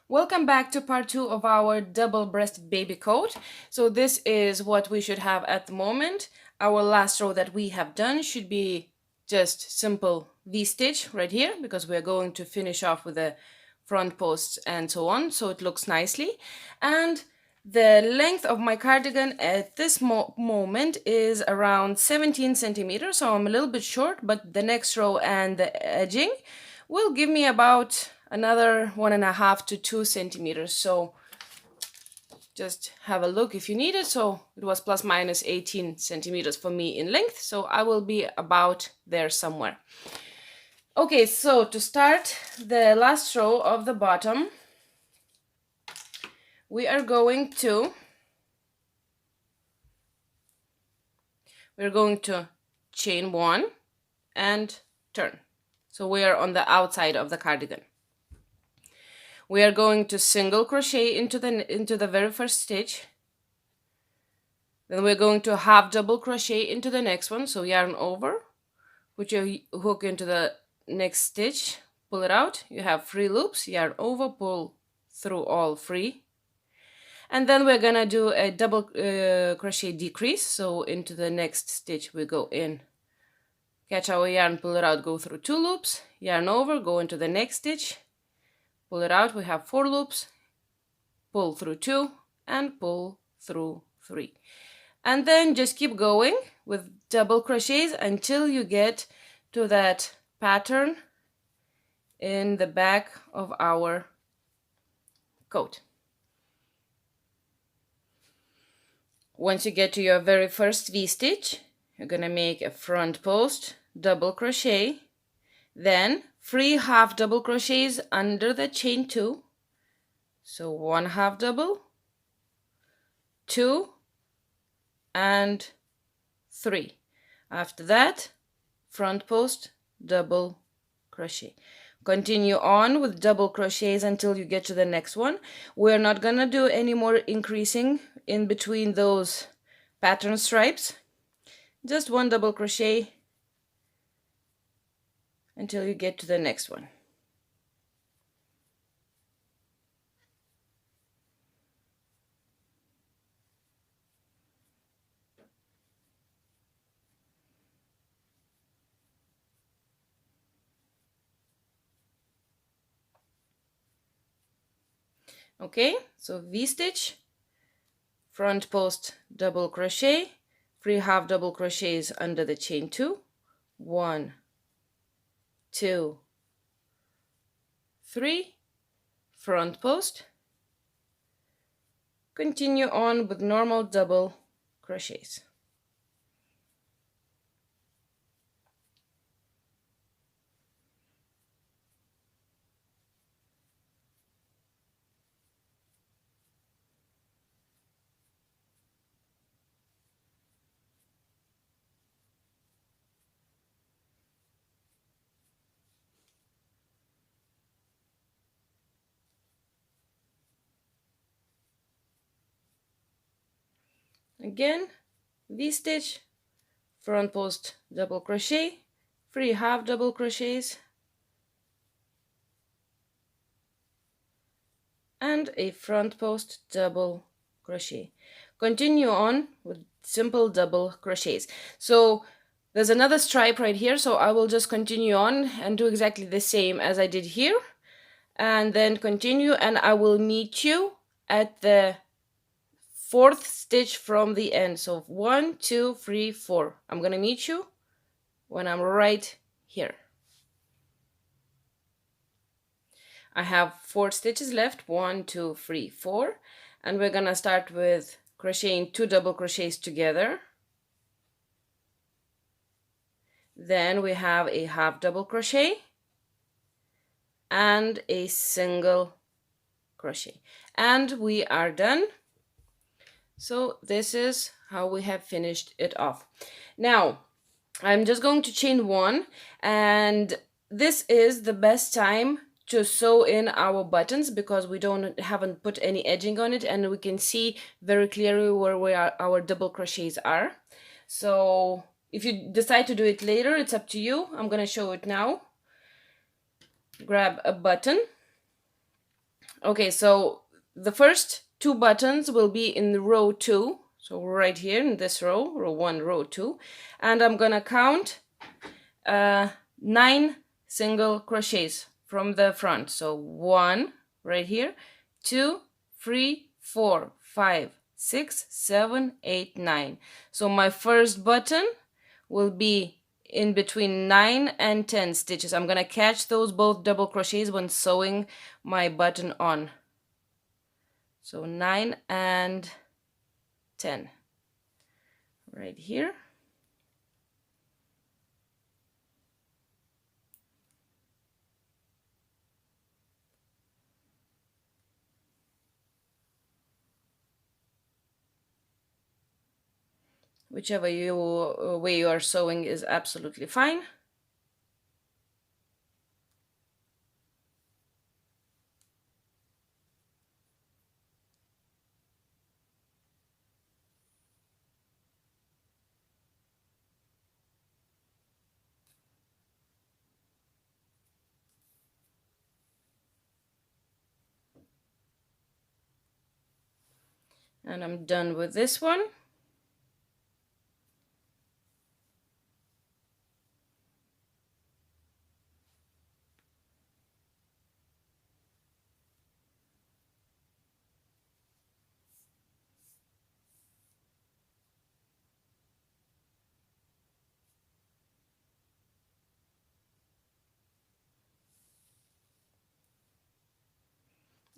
Welcome back to part 2 of our double-breasted baby coat. So this is what we should have at the moment. Our last row that we have done should be just simple V-stitch right here because we're going to finish off with the front posts and so on, so it looks nicely. And the length of my cardigan at this moment is around 17 centimeters, so I'm a little bit short, but the next row and the edging will give me about another 1.5 to 2 centimeters. So just have a look if you need it. So it was plus minus 18 centimeters for me in length, so I will be about there somewhere. Okay, so to start the last row of the bottom, we are going to chain 1 and turn. So we are on the outside of the cardigan. We are going to single crochet into the very first stitch. Then we're going to half double crochet into the next one. So yarn over, put your hook into the next stitch, pull it out. You have 3 loops, yarn over, pull through all 3. And then we're gonna do a double crochet decrease. So into the next stitch we go in, catch our yarn, pull it out, go through 2 loops, yarn over, go into the next stitch, pull it out. We have 4 loops, pull through 2 and pull through 3. And then just keep going with double crochets until you get to that pattern in the back of our coat. Once you get to your very first V-stitch, you're gonna make a front post, double crochet, then 3 half double crochets under the chain 2. So 1 half double, 2, and 3. After that, front post, double crochet. Continue on with double crochets until you get to the next one. We're not gonna do any more increasing in between those pattern stripes. Just 1 double crochet until you get to the next one. Okay, so V-stitch, front post, double crochet, 3 half double crochets under the chain 2, 1, 2, 3, front post. Continue on with normal double crochets. Again, V-stitch, front post, double crochet, 3 half double crochets, and a front post double crochet. Continue on with simple double crochets. So there's another stripe right here, so I will just continue on and do exactly the same as I did here, and then continue, and I will meet you at the 4th stitch from the end. So 1, 2, 3, 4. I'm gonna meet you when I'm right here. I have 4 stitches left, 1, 2, 3, 4, and we're gonna start with crocheting 2 double crochets together. Then we have a half double crochet and a single crochet, and we are done. So this is how we have finished it off. Now I'm just going to chain 1, and this is the best time to sew in our buttons because we haven't put any edging on it, and we can see very clearly where our double crochets are. So if you decide to do it later, it's up to you. I'm gonna show it now. Grab a button Okay, so the first two buttons will be in row 2, so right here in this row, row 1, row 2, and I'm gonna count 9 single crochets from the front. So 1 right here, 2, 3, 4, 5, 6, 7, 8, 9. So my first button will be in between 9 and 10 stitches. I'm gonna catch those both double crochets when sewing my button on. So 9 and 10 right here. Whichever way you are sewing is absolutely fine. And I'm done with this one.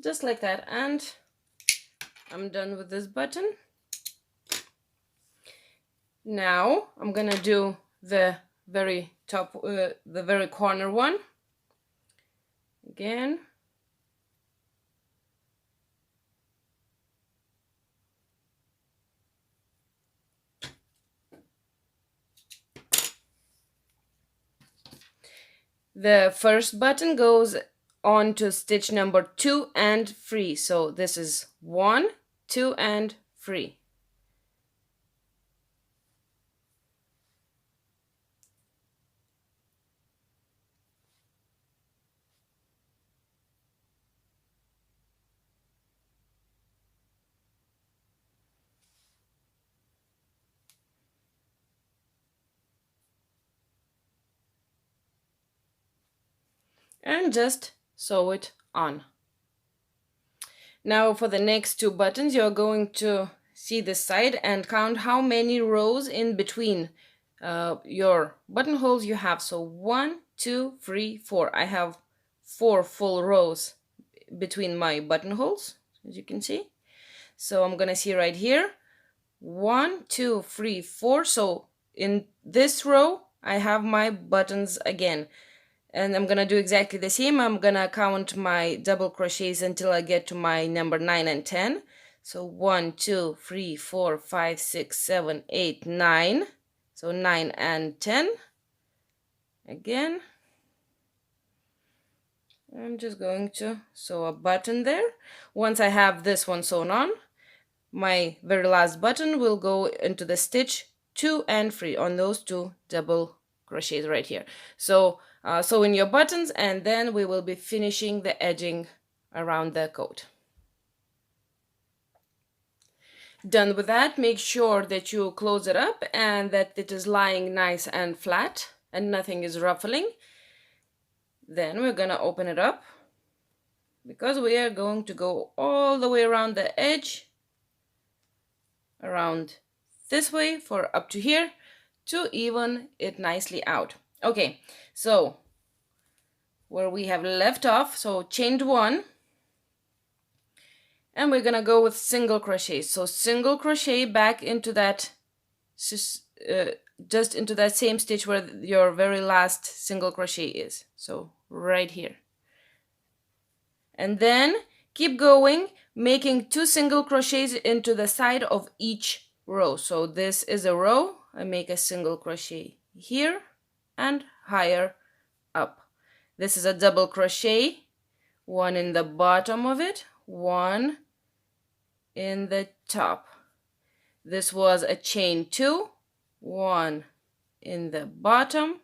Just like that, and I'm done with this button. Now I'm gonna do the very top, the very corner one again. The first button goes on to stitch number 2 and 3. So this is 1, 2, and 3. And just sew it on. Now for the next two buttons, you're going to see this side and count how many rows in between your buttonholes you have. So 1, 2, 3, 4. I have 4 full rows between my buttonholes, as you can see. So I'm gonna see right here, 1, 2, 3, 4. So in this row, I have my buttons again. And I'm gonna do exactly the same. I'm gonna count my double crochets until I get to my number 9 and 10. So 1, 2, 3, 4, 5, 6, 7, 8, 9. So 9 and 10. Again. I'm just going to sew a button there. Once I have this one sewn on, my very last button will go into the stitch 2 and 3 on those two double crochets right here. So sew in your buttons, and then we will be finishing the edging around the coat. Done with that, make sure that you close it up and that it is lying nice and flat and nothing is ruffling. Then we're gonna open it up because we are going to go all the way around the edge, around this way for up to here, to even it nicely out. Okay, so where we have left off, so chained 1, and we're gonna go with single crochet. So single crochet back into that, just into that same stitch where your very last single crochet is. So right here. And then keep going, making 2 single crochets into the side of each row. So this is a row, I make a single crochet here and higher up. This is a double crochet, 1 in the bottom of it, 1 in the top. This was a chain 2, 1 in the bottom,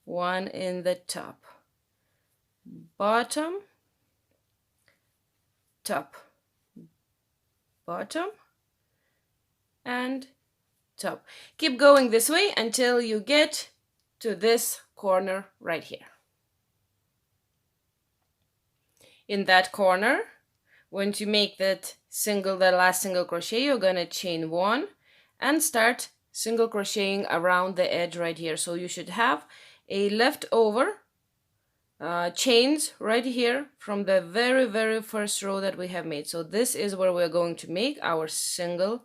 1 in the top. Bottom, top, bottom, and top. Keep going this way until you get to this corner right here. In that corner, once you make that last single crochet, you're gonna chain one and start single crocheting around the edge right here. So you should have a leftover chains right here from the very first row that we have made. So this is where we're going to make our single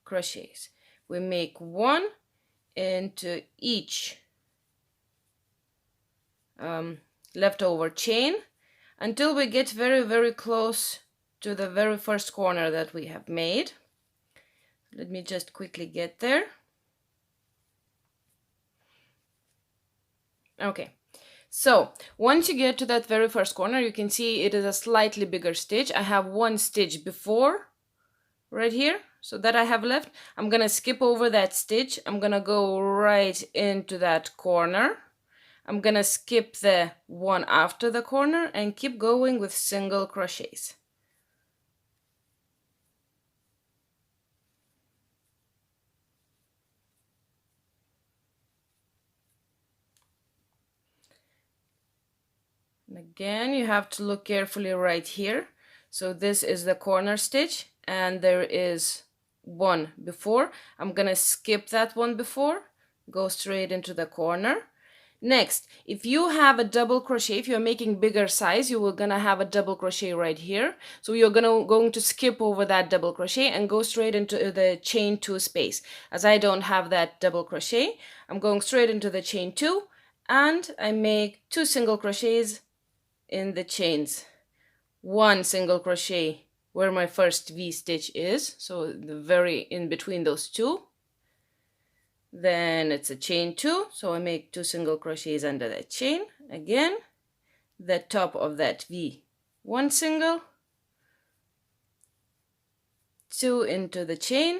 crochets. We make one into each leftover chain until we get very close to the very first corner that we have made. Let me just quickly get there. Okay, so once you get to that very first corner, you can see it is a slightly bigger stitch. I have one stitch before right here, so that I have left. I'm gonna skip over that stitch. I'm gonna go right into that corner. I'm gonna skip the one after the corner and keep going with single crochets. And again, you have to look carefully right here. So this is the corner stitch and there is one before. I'm gonna skip that one before, go straight into the corner. Next, if you have a double crochet, if you're making bigger size, you are gonna have a double crochet right here. So you're going to skip over that double crochet and go straight into the chain two space. As I don't have that double crochet, I'm going straight into the chain two and I make two single crochets in the chains. One single crochet where my first V stitch is, so the very in between those two. Then it's a chain two, so I make two single crochets under that chain. Again, the top of that V, one single, two into the chain,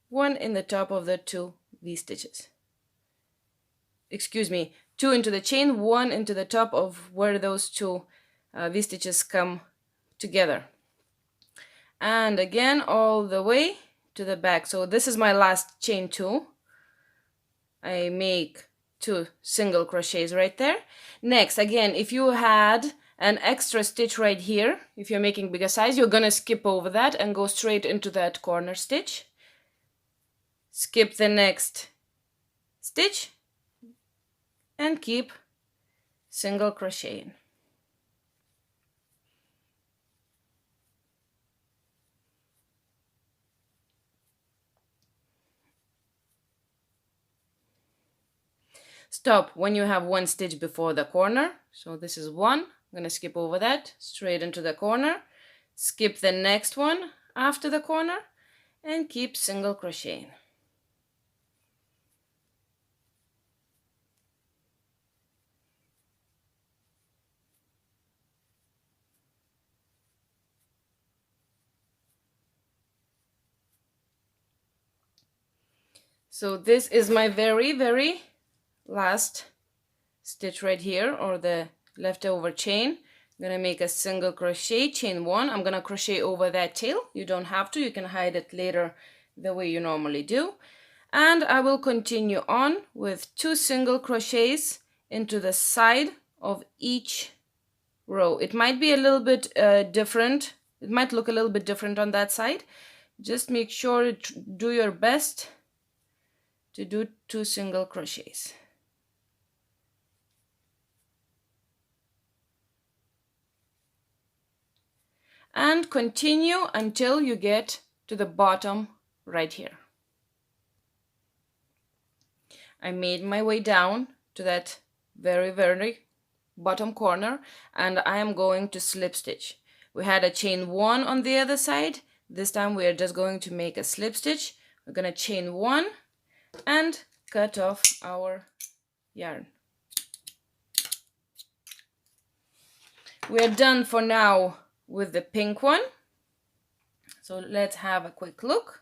one in the top of the two V stitches. Excuse me, two into the chain, one into the top of where those two V stitches come together. And again, all the way to the back. So this is my last chain two. I make two single crochets right there. Next, again, if you had an extra stitch right here, if you're making bigger size, you're gonna skip over that and go straight into that corner stitch. Skip the next stitch and keep single crocheting. Stop when you have one stitch before the corner. So this is one. I'm going to skip over that, straight into the corner. Skip the next one after the corner and keep single crocheting. So this is my very last stitch right here, or the leftover chain. I'm gonna make a single crochet, chain one. I'm gonna crochet over that tail. You don't have to, you can hide it later the way you normally do. And I will continue on with two single crochets into the side of each row. It might be a little bit different. It might look a little bit different on that side. Just make sure to do your best to do two single crochets. And continue until you get to the bottom right here. I made my way down to that very bottom corner and I am going to slip stitch. We had a chain one on the other side. This time we are just going to make a slip stitch. We're going to chain one and cut off our yarn. We are done for now with the pink one. So let's have a quick look.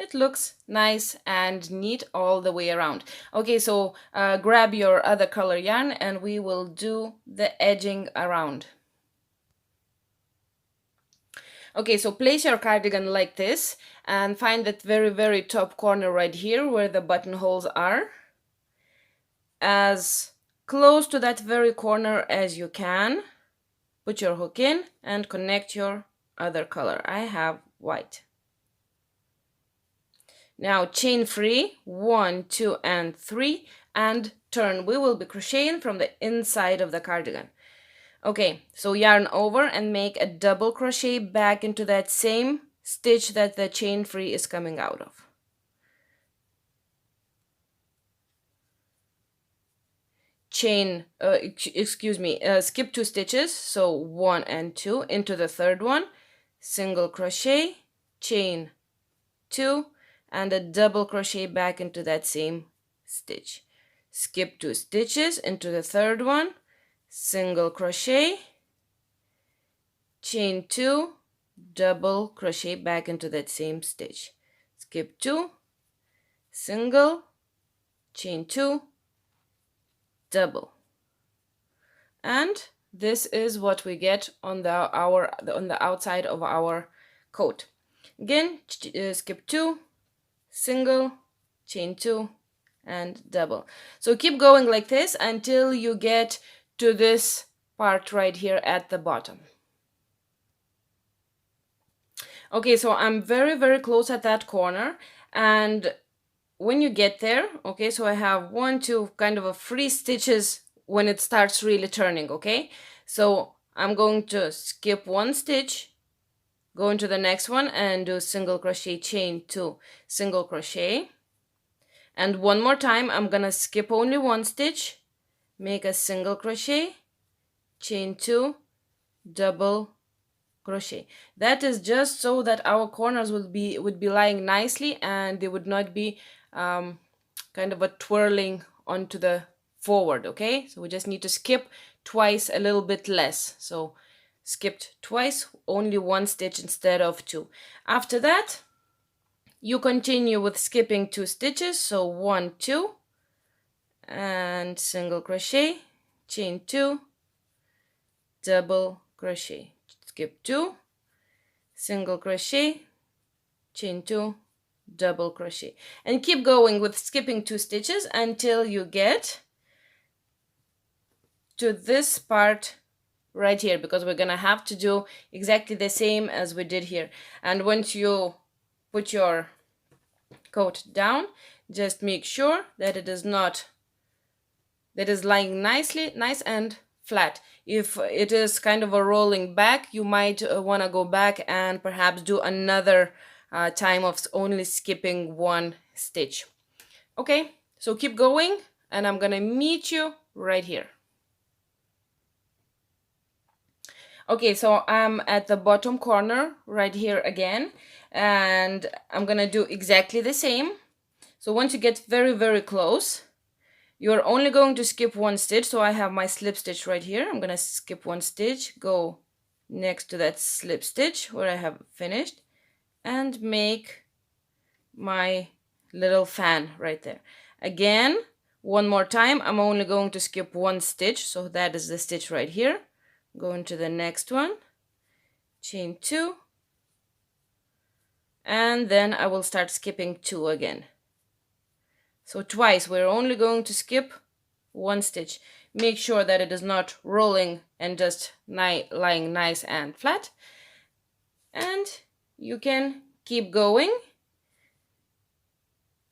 it looks nice and neat all the way around. Okay, so grab your other color yarn and we will do the edging around. Okay, so place your cardigan like this and find that very top corner right here where the buttonholes are. As close to that very corner as you can. Put your hook in and connect your other color. I have white. Now chain free, 1, 2, and 3, and turn. We will be crocheting from the inside of the cardigan. Okay, so yarn over and make a double crochet back into that same stitch that the chain free is coming out of. Chain, skip 2 stitches, so 1 and 2 into the third one, single crochet, chain 2, and a double crochet back into that same stitch. Skip 2 stitches into the third one, single crochet, chain 2, double crochet back into that same stitch. Skip 2, single, chain 2, double. And this is what we get on the outside of our coat. Again, skip 2, single, chain 2, and double. So keep going like this until you get to this part right here at the bottom. Okay, so I'm very close at that corner, and when you get there, okay, so I have 1, 2 kind of a free stitches when it starts really turning, okay? So I'm going to skip 1 stitch, go into the next one and do single crochet, chain 2, single crochet. And one more time, I'm gonna skip only 1 stitch, make a single crochet, chain 2, double crochet. That is just so that our corners would be lying nicely and they would not be kind of a twirling onto the forward. Okay, so we just need to skip twice, a little bit less. So skipped twice, only 1 stitch instead of 2. After that, you continue with skipping 2 stitches, so 1, 2, and single crochet, chain 2, double crochet. Skip 2, single crochet, chain 2, double crochet, and keep going with skipping 2 stitches until you get to this part right here, because we're gonna have to do exactly the same as we did here. And once you put your coat down, just make sure that it is lying nice and flat. If it is kind of a rolling back, you might want to go back and perhaps do another time of only skipping 1 stitch. Okay, so keep going and I'm gonna meet you right here. Okay, so I'm at the bottom corner right here again, and I'm gonna do exactly the same. So once you get very close, you're only going to skip 1 stitch. So I have my slip stitch right here. I'm gonna skip 1 stitch, go next to that slip stitch where I have finished, and make my little fan right there. Again, one more time, I'm only going to skip 1 stitch, so that is the stitch right here. Go into the next one, chain 2, and then I will start skipping 2 again. So twice, we're only going to skip 1 stitch. Make sure that it is not rolling and just lying nice and flat. And you can keep going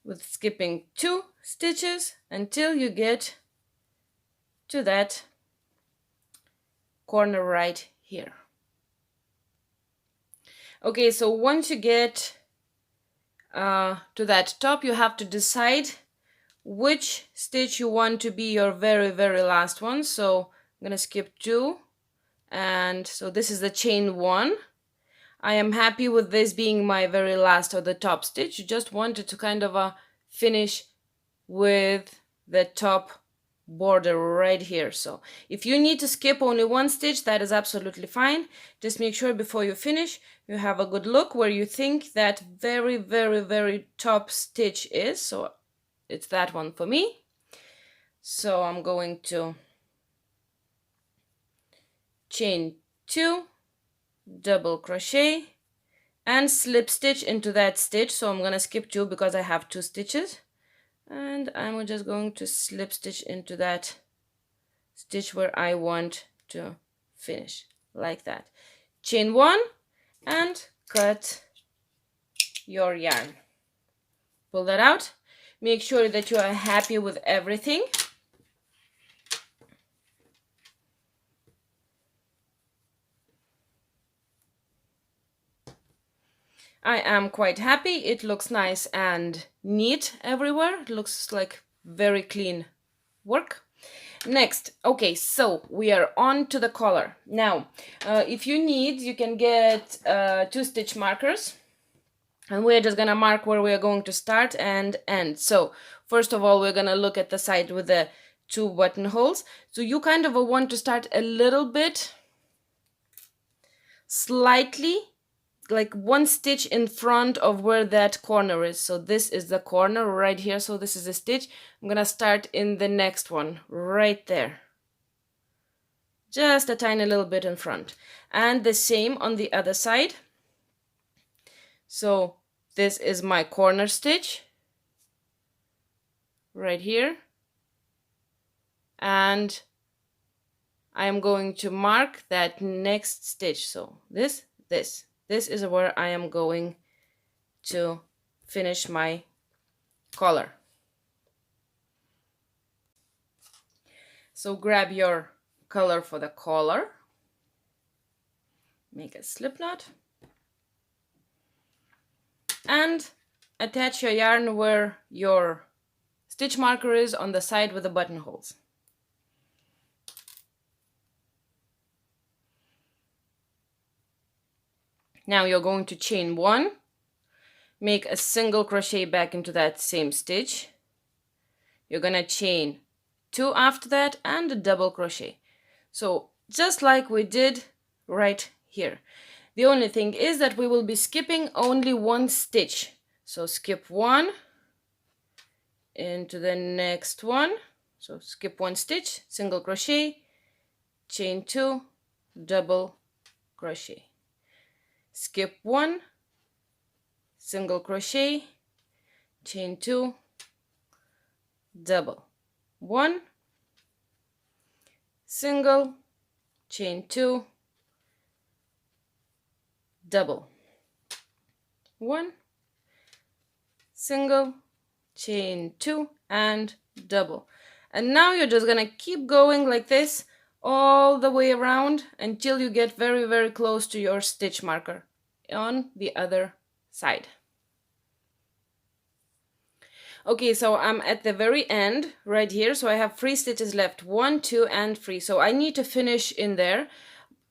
with skipping 2 stitches until you get to that corner right here. Okay, so once you get to that top, you have to decide which stitch you want to be your very last one. So I'm gonna skip 2, and so this is the chain 1. I am happy with this being my very last or the top stitch. You just wanted to kind of finish with the top border right here. So if you need to skip only one stitch, that is absolutely fine. Just make sure before you finish you have a good look where you think that very, very, very top stitch is. So it's that one for me. So I'm going to chain 2, double crochet, and slip stitch into that stitch. So I'm going to skip 2 because I have 2 stitches. And I'm just going to slip stitch into that stitch where I want to finish, like that. Chain 1 and cut your yarn. Pull that out. Make sure that you are happy with everything. I am quite happy. It looks nice and neat everywhere. It looks like very clean work. Next, okay, so we are on to the collar. Now, if you need, you can get 2 stitch markers. And we're just gonna mark where we are going to start and end. So first of all, we're gonna look at the side with the 2 buttonholes. So you kind of want to start a little bit, slightly, like 1 stitch in front of where that corner is. So this is the corner right here. So this is a stitch. I'm gonna start in the next one right there. Just a tiny little bit in front. And the same on the other side. So this is my corner stitch right here. And I am going to mark that next stitch. So this is where I am going to finish my collar. So grab your color for the collar. Make a slip knot. And attach your yarn where your stitch marker is on the side with the buttonholes. Now you're going to chain 1, make a single crochet back into that same stitch. You're gonna chain 2 after that and a double crochet. So just like we did right here. The only thing is that we will be skipping only 1 stitch. So skip 1 into the next one. So skip 1 stitch, single crochet, chain 2, double crochet. Skip 1, single crochet, chain 2, double. 1, single, chain 2, double. 1, single, chain 2, and double. And now you're just gonna keep going like this all the way around until you get very, very close to your stitch marker on the other side. Okay, so I'm at the very end right here. So I have 3 stitches left, 1, 2, and 3. So I need to finish in there.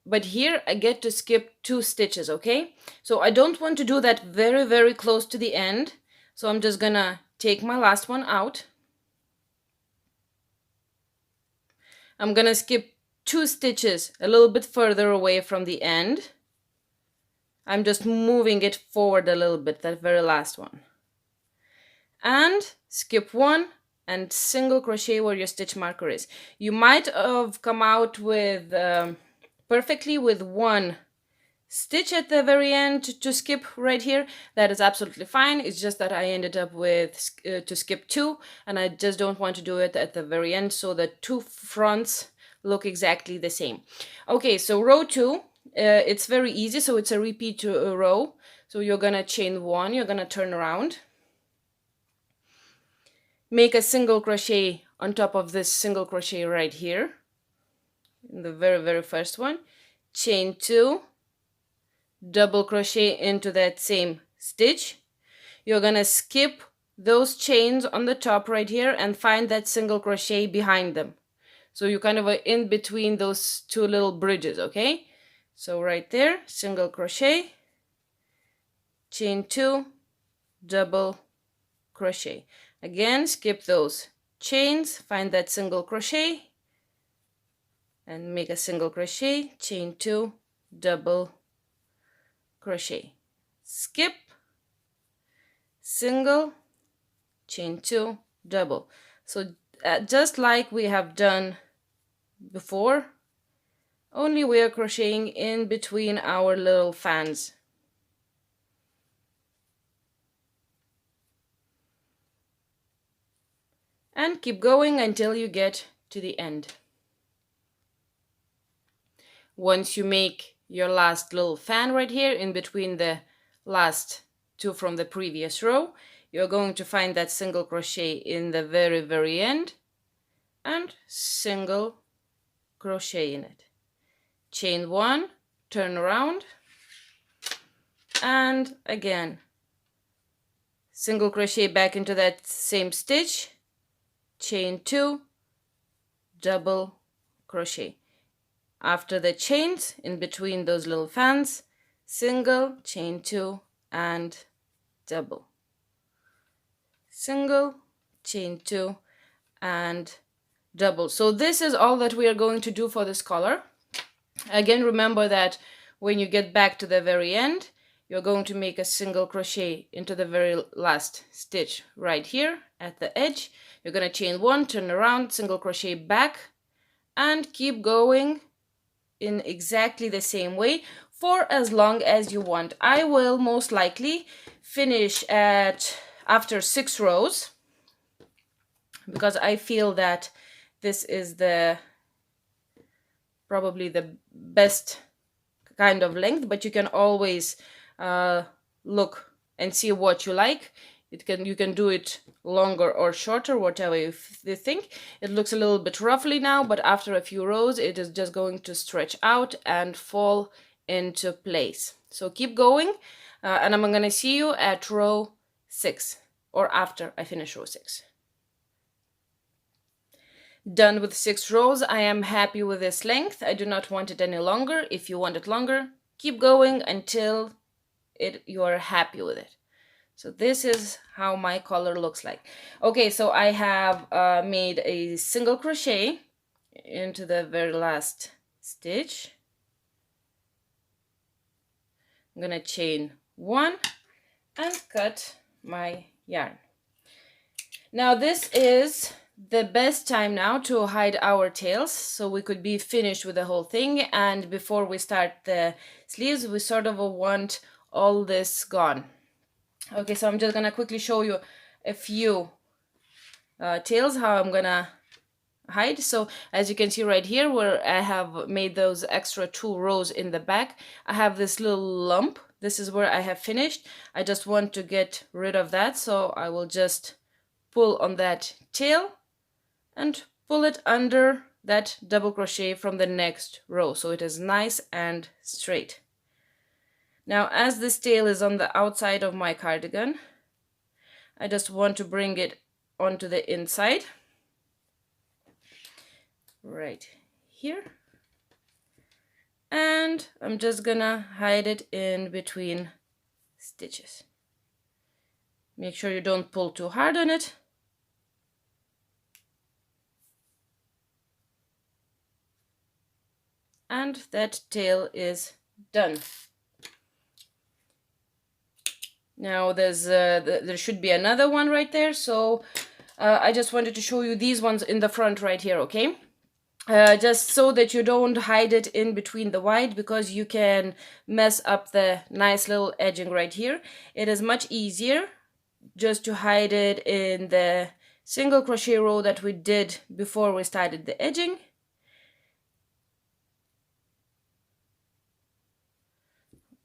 But here I get to skip 2 stitches, okay? So I don't want to do that very, very close to the end. So I'm just gonna take my last one out. I'm gonna skip 2 stitches a little bit further away from the end. I'm just moving it forward a little bit, that very last one. And skip 1 and single crochet where your stitch marker is. You might have come out with perfectly with 1 stitch at the very end to skip right here. That is absolutely fine. It's just that I ended up with to skip 2, and I just don't want to do it at the very end so the 2 fronts look exactly the same. Okay, so row 2, it's very easy. So it's a repeat row. So you're gonna chain 1, you're gonna turn around, make a single crochet on top of this single crochet right here in the very, very first one, chain 2, double crochet into that same stitch. You're gonna skip those chains on the top right here and find that single crochet behind them. So you kind of are in between those 2 little bridges, okay? So right there, single crochet, chain 2, double crochet. Again, skip those chains, find that single crochet and make a single crochet, chain 2, double crochet, skip, single, chain 2, double. So just like we have done before, only we are crocheting in between our little fans. And keep going until you get to the end. Once you make your last little fan right here in between the last two from the previous row, you're going to find that single crochet in the very end and single crochet in it. Chain 1, turn around, and again single crochet back into that same stitch, chain 2, double crochet. After the chains in between those little fans, single, chain 2, and double. Single, chain 2, and double. So this is all that we are going to do for this color. Again, remember that when you get back to the very end, you're going to make a single crochet into the very last stitch right here at the edge. You're going to chain 1, turn around, single crochet back, and keep going in exactly the same way for as long as you want. I will most likely finish at after 6 rows because I feel that this is probably the best kind of length, but you can always look and see what you like. You can do it longer or shorter, whatever you think. It looks a little bit roughly now, but after a few rows it is just going to stretch out and fall into place. So keep going, and I'm going to see you at row 6 or after I finish row 6. Done with 6 rows. I am happy with this length. I do not want it any longer. If you want it longer, keep going until you are happy with it. So this is how my collar looks like. Okay, so I have made a single crochet into the very last stitch. I'm gonna chain 1 and cut my yarn. Now this is the best time now to hide our tails, so we could be finished with the whole thing, and before we start the sleeves we sort of want all this gone. Okay, so I'm just gonna quickly show you a few tails, how I'm gonna hide. So as you can see right here where I have made those extra 2 rows in the back, I have this little lump. This is where I have finished. I just want to get rid of that, so I will just pull on that tail and pull it under that double crochet from the next row, so it is nice and straight. Now as this tail is on the outside of my cardigan, I just want to bring it onto the inside right here, and I'm just gonna hide it in between stitches. Make sure you don't pull too hard on it. And that tail is done. Now there should be another one right there, so I just wanted to show you these ones in the front right here, okay? Just so that you don't hide it in between the white, because you can mess up the nice little edging right here. It is much easier just to hide it in the single crochet row that we did before we started the edging.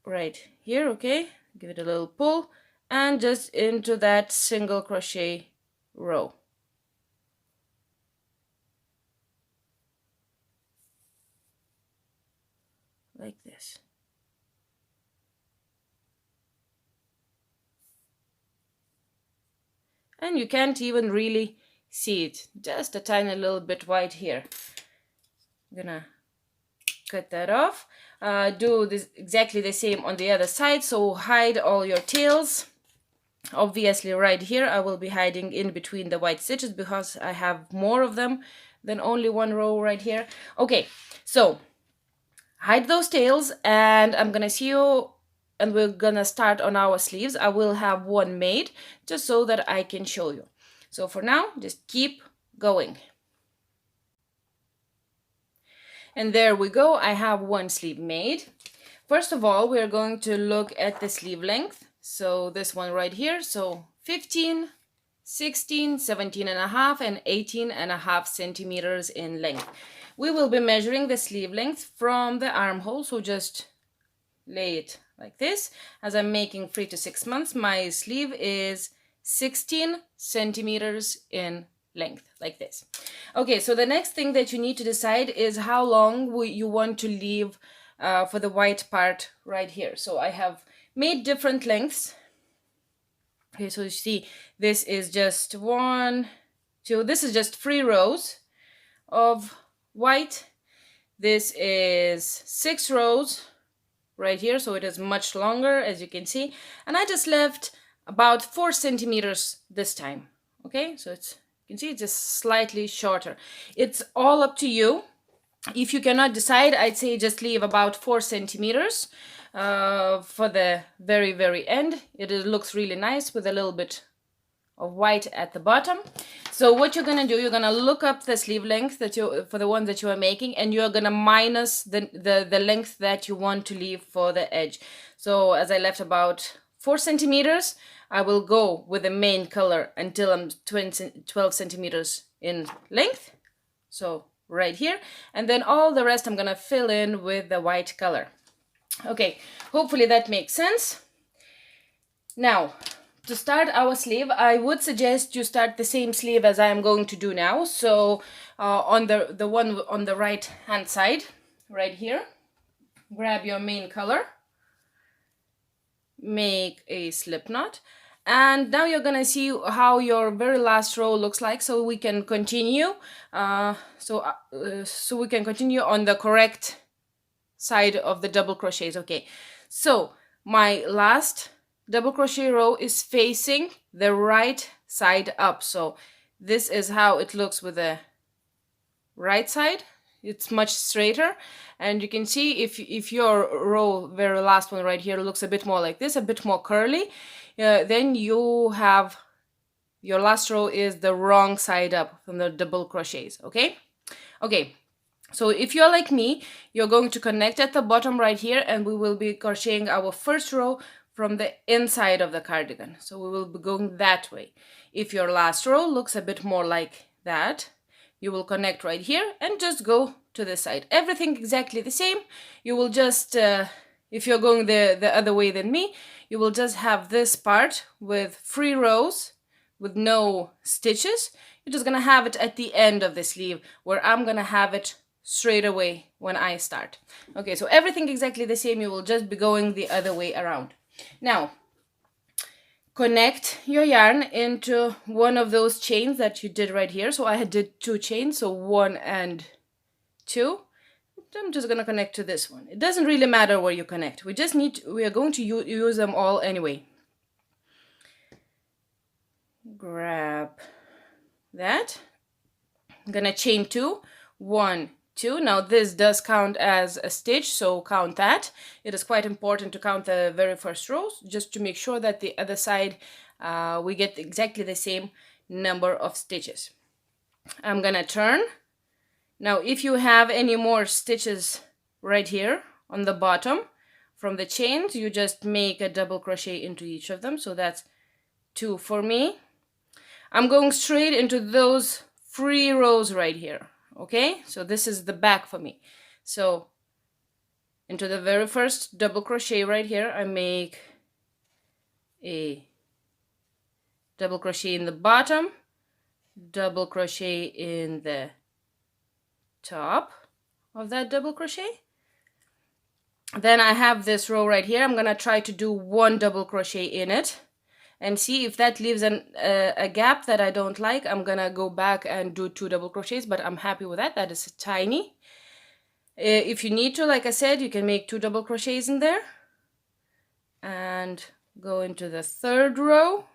Right here, okay? Give it a little pull and just into that single crochet row. Like this. And you can't even really see it, just a tiny little bit white here. I'm gonna cut that off. Do this exactly the same on the other side, so hide all your tails Obviously right here I will be hiding in between the white stitches because I have more of them than only one row right here. Okay, so hide those tails, and I'm gonna see you, and we're gonna start on our sleeves. I will have one made just so that I can show you. So for now, just keep going. And there we go, I have one sleeve made. First of all, we're going to look at the sleeve length. So this one right here, so 15, 16, 17 and a half, and 18 and a half centimeters in length. We will be measuring the sleeve length from the armhole, so just lay it like this. As I'm making 3 to 6 months, my sleeve is 16 centimeters in length, like this. Okay, so the next thing that you need to decide is how long you want to leave for the white part right here. So I have made different lengths. Okay, so you see, this is just 1, 2, this is just 3 rows of white. This is 6 rows right here, so it is much longer, as you can see, and I just left about 4 centimeters this time. Okay, so it's, you can see it's just slightly shorter. It's all up to you. If you cannot decide, I'd say just leave about 4 centimeters for the very end. It looks really nice with a little bit of white at the bottom. So what you're gonna do, you're gonna look up the sleeve length that you, for the one that you are making, and you're gonna minus the length that you want to leave for the edge. So as I left about 4 centimeters, I will go with the main color until I'm 12 centimeters in length. So right here, and then all the rest I'm gonna fill in with the white color. Okay, hopefully that makes sense. Now, to start our sleeve, I would suggest you start the same sleeve as I am going to do now. So on the one on the right hand side, right here, grab your main color, make a slip knot, and now you're gonna see how your very last row looks like, so we can continue. So we can continue on the correct side of the double crochets. Okay, so my last double crochet row is facing the right side up. So this is how it looks with the right side. It's much straighter, and you can see if your row, very last one right here, looks a bit more like this, a bit more curly, then you have your last row is the wrong side up from the double crochets. Okay, so if you're like me, you're going to connect at the bottom right here, and we will be crocheting our first row from the inside of the cardigan. So we will be going that way. If your last row looks a bit more like that, you will connect right here and just go to the side. Everything exactly the same. You will just, if you're going the other way than me, you will just have this part with 3 rows with no stitches. You're just gonna have it at the end of the sleeve, where I'm gonna have it straight away when I start. Okay, so everything exactly the same. You will just be going the other way around. Now, connect your yarn into one of those chains that you did right here. So I did 2 chains, so 1 and 2. I'm just gonna connect to this one. It doesn't really matter where you connect. We are going to use them all anyway. Grab that. I'm gonna chain 2, 1, 2. Now this does count as a stitch, so count that. It is quite important to count the very first rows, just to make sure that the other side we get exactly the same number of stitches. I'm gonna turn. Now if you have any more stitches right here on the bottom from the chains, you just make a double crochet into each of them. So that's 2 for me. I'm going straight into those 3 rows right here. Okay, so this is the back for me. So into the very first double crochet right here, I make a double crochet in the bottom, double crochet in the top of that double crochet. Then I have this row right here. I'm gonna try to do 1 double crochet in it, and see if that leaves a gap that I don't like. I'm gonna go back and do 2 double crochets, but I'm happy with that. That is tiny. If you need to, like I said, you can make 2 double crochets in there and go into the 3rd row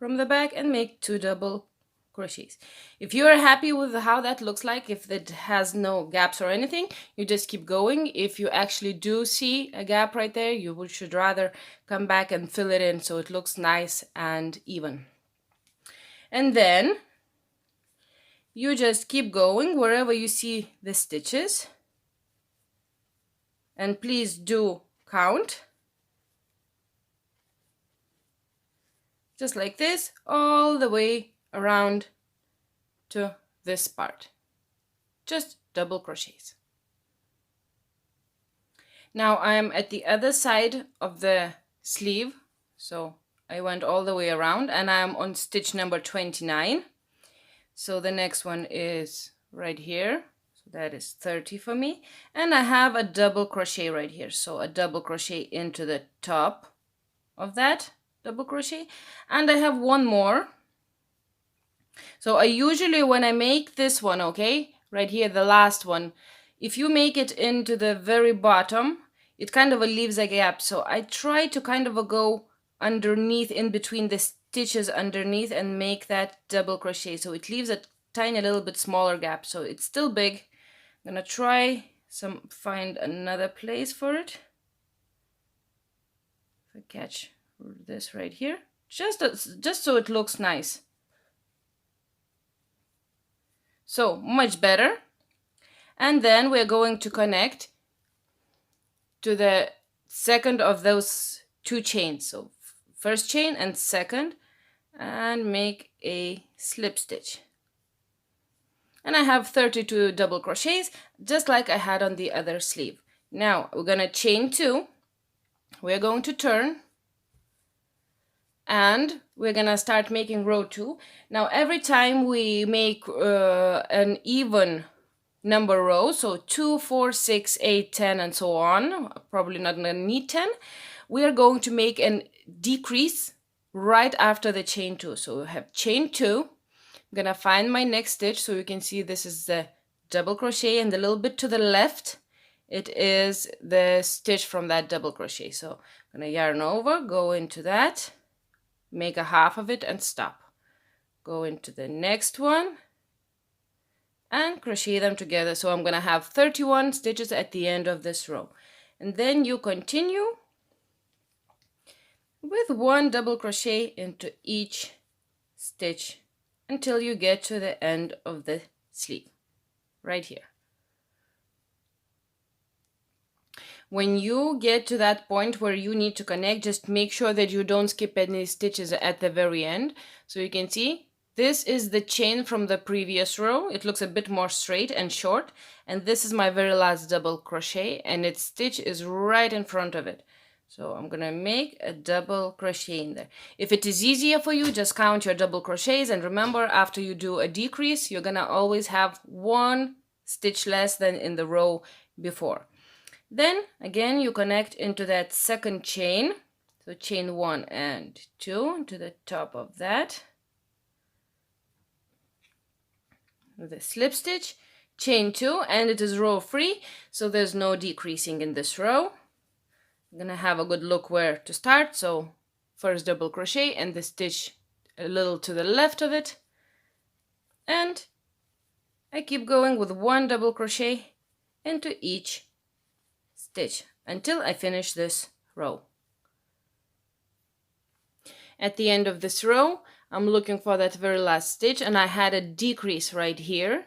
from the back and make 2 double crochets. If you are happy with how that looks like, if it has no gaps or anything, you just keep going. If you actually do see a gap right there, you should rather come back and fill it in so it looks nice and even. And then you just keep going wherever you see the stitches, and please do count, just like this, all the way around to this part. Just double crochets. Now I am at the other side of the sleeve, so I went all the way around, and I am on stitch number 29. So the next one is right here, so that is 30 for me, and I have a double crochet right here, so a double crochet into the top of that double crochet, and I have one more. So I usually, when I make this one, okay, right here, the last one, if you make it into the very bottom, it kind of leaves a gap. So I try to kind of go underneath, in between the stitches underneath, and make that double crochet. So it leaves a tiny little bit smaller gap. So it's still big. I'm gonna try find another place for it. If I catch this right here, just so it looks nice. So much better. And then we're going to connect to the second of those 2 chains. So first chain and second, and make a slip stitch. And I have 32 double crochets, just like I had on the other sleeve. Now we're gonna chain 2. We're going to turn, and we're gonna start making row 2. Now every time we make an even number row, so 2, 4, 6, 8, 10, and so on, probably not gonna need 10, we are going to make a decrease right after the chain 2. So we have chain 2. I'm gonna find my next stitch, so you can see this is the double crochet, and a little bit to the left it is the stitch from that double crochet. So I'm gonna yarn over, go into that, make a half of it and stop, go into the next one and crochet them together. So I'm gonna have 31 stitches at the end of this row, and then you continue with 1 double crochet into each stitch until you get to the end of the sleeve right here. When you get to that point where you need to connect, just make sure that you don't skip any stitches at the very end. So you can see this is the chain from the previous row. It looks a bit more straight and short, and this is my very last double crochet, and its stitch is right in front of it. So I'm gonna make a double crochet in there. If it is easier for you, just count your double crochets, and remember, after you do a decrease, you're gonna always have 1 stitch less than in the row before. Then again you connect into that second chain, so chain 1 and 2 to the top of that with a slip stitch, chain 2, and it is row free, so there's no decreasing in this row. I'm gonna have a good look where to start. So first double crochet and the stitch a little to the left of it, and I keep going with 1 double crochet into each stitch until I finish this row. At the end of this row, I'm looking for that very last stitch, and I had a decrease right here.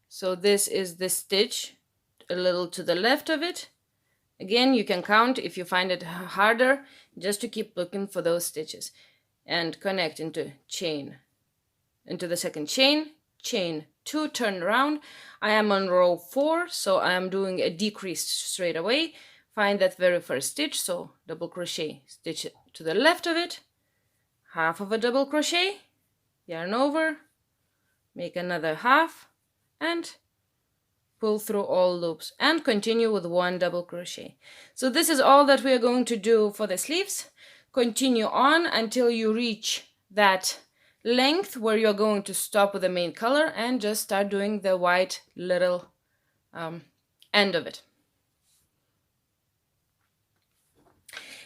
So this is the stitch a little to the left of it. Again, you can count if you find it harder, just to keep looking for those stitches, and connect into the second chain, chain 2, turn around. I am on row 4, so I am doing a decrease straight away. Find that very first stitch, so double crochet, stitch to the left of it, half of a double crochet, yarn over, make another half, and pull through all loops, and continue with 1 double crochet. So this is all that we are going to do for the sleeves. Continue on until you reach that length where you're going to stop with the main color, and just start doing the white little end of it.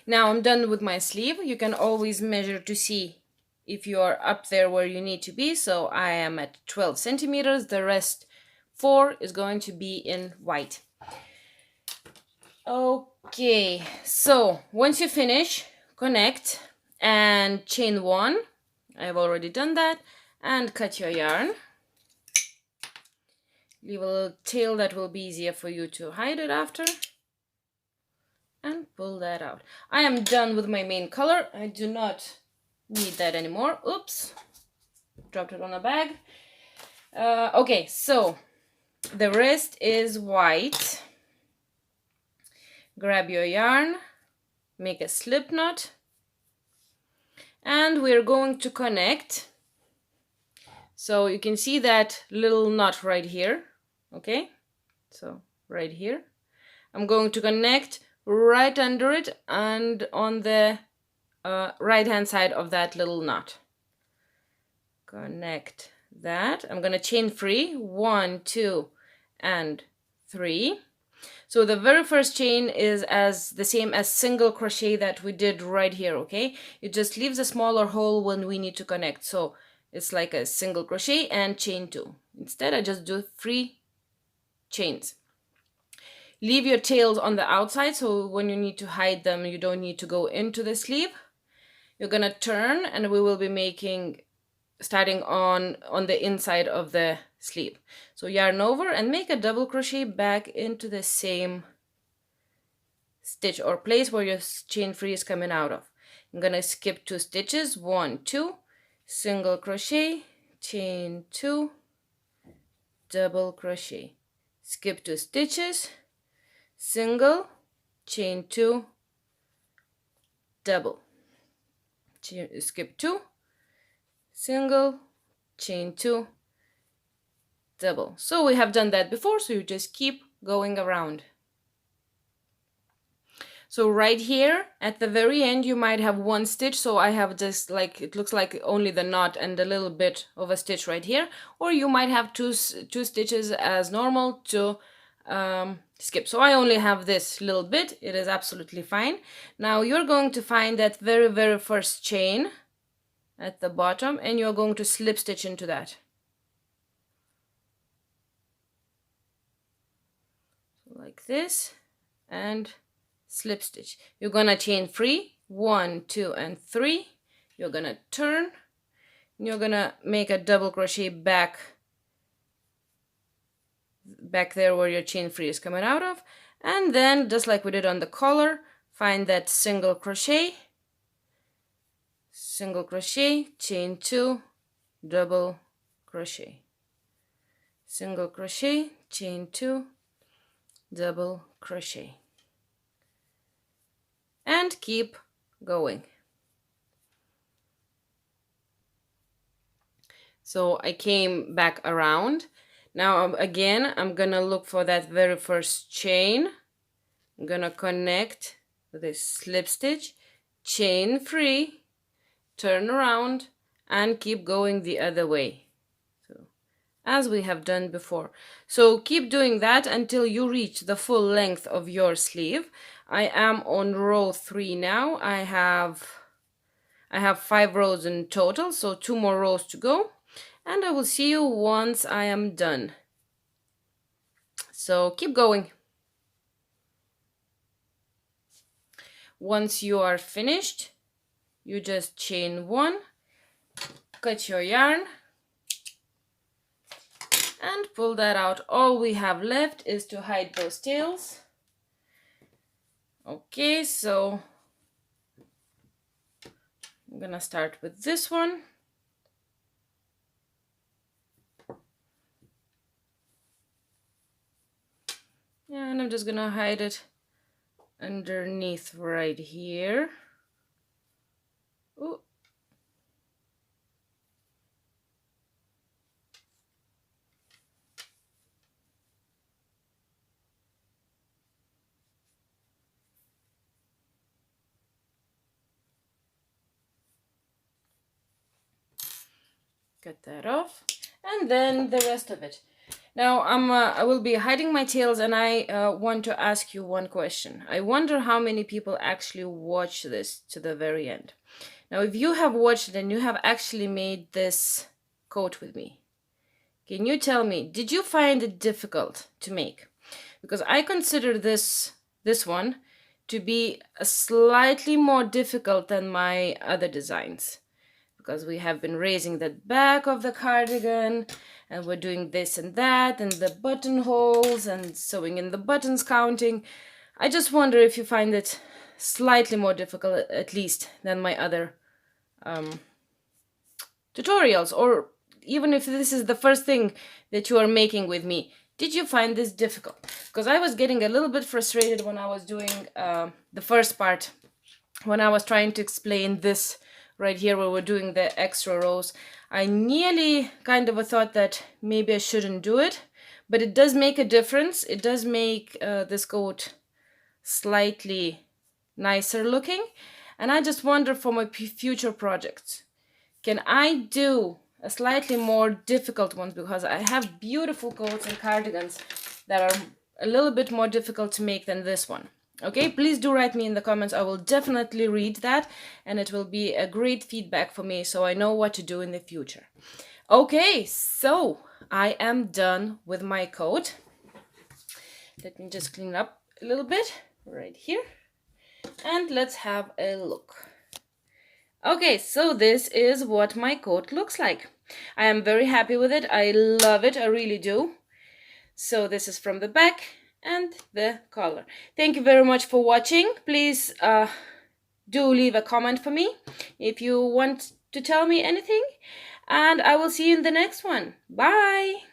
Now I'm done with my sleeve. You can always measure to see if you are up there where you need to be. So I am at 12 centimeters. The rest 4 is going to be in white. Okay, so once you finish, connect and chain 1. I've already done that. And cut your yarn. Leave a little tail that will be easier for you to hide it after. And pull that out. I am done with my main color. I do not need that anymore. Oops, dropped it on a bag. Okay, so the rest is white. Grab your yarn, make a slip knot, and we're going to connect. So you can see that little knot right here. Okay, so right here. I'm going to connect right under it and on the right hand side of that little knot. Connect that. I'm going to chain 3, 1, 2, and 3. So the very first chain is as the same as single crochet that we did right here, okay? It just leaves a smaller hole when we need to connect. So it's like a single crochet and chain 2. Instead, I just do 3 chains. Leave your tails on the outside, so when you need to hide them, you don't need to go into the sleeve. You're gonna turn, and we will be making, starting on the inside of the sleeve. So yarn over and make a double crochet back into the same stitch or place where your chain 3 is coming out of. I'm gonna skip 2 stitches, 1, 2, single crochet, chain 2, double crochet, skip 2 stitches, single, chain 2, double, skip 2, single, chain 2, double. So we have done that before, so you just keep going around. So right here at the very end you might have 1 stitch, so I have just like, it looks like only the knot and a little bit of a stitch right here, or you might have two stitches as normal to skip. So I only have this little bit. It is absolutely fine. Now you're going to find that very first chain at the bottom, and you're going to slip stitch into that. Like this, and slip stitch. You're gonna chain 3, 1, 2, and 3. You're gonna turn, and you're gonna make a double crochet back there where your chain 3 is coming out of, and then just like we did on the collar, find that single crochet, chain 2, double crochet, single crochet, chain 2, double crochet, and keep going. So I came back around. Now again, I'm gonna look for that very first chain. I'm gonna connect with a slip stitch, chain 3, turn around, and keep going the other way, so as we have done before. So keep doing that until you reach the full length of your sleeve. I am on row 3 now. I have 5 rows in total, so 2 more rows to go, and I will see you once I am done. So keep going. Once you are finished, you just chain 1, cut your yarn, and pull that out. All we have left is to hide those tails. Okay, so I'm gonna start with this one. And I'm just gonna hide it underneath right here. Ooh. Cut that off, and then the rest of it. Now I will be hiding my tails, and I want to ask you one question. I wonder how many people actually watch this to the very end. Now, if you have watched it and you have actually made this coat with me, can you tell me, did you find it difficult to make? Because I consider this one to be a slightly more difficult than my other designs, because we have been raising the back of the cardigan and we're doing this and that and the buttonholes and sewing in the buttons, counting. I just wonder if you find it slightly more difficult, at least, than my other tutorials, or even if this is the first thing that you are making with me. Did you find this difficult? Because I was getting a little bit frustrated when I was doing the first part, when I was trying to explain this right here where we're doing the extra rows. I nearly kind of thought that maybe I shouldn't do it, but it does make a difference. It does make this coat slightly nicer looking, and I just wonder for my future projects, can I do a slightly more difficult ones, because I have beautiful coats and cardigans that are a little bit more difficult to make than this one. Okay, please do write me in the comments. I will definitely read that, and it will be a great feedback for me so I know what to do in the future. Okay, so I am done with my coat. Let me just clean up a little bit right here, and let's have a look. Okay, so this is what my coat looks like. I am very happy with it. I love it. I really do. So this is from the back and the collar. Thank you very much for watching. Please do leave a comment for me if you want to tell me anything. And I will see you in the next one. Bye!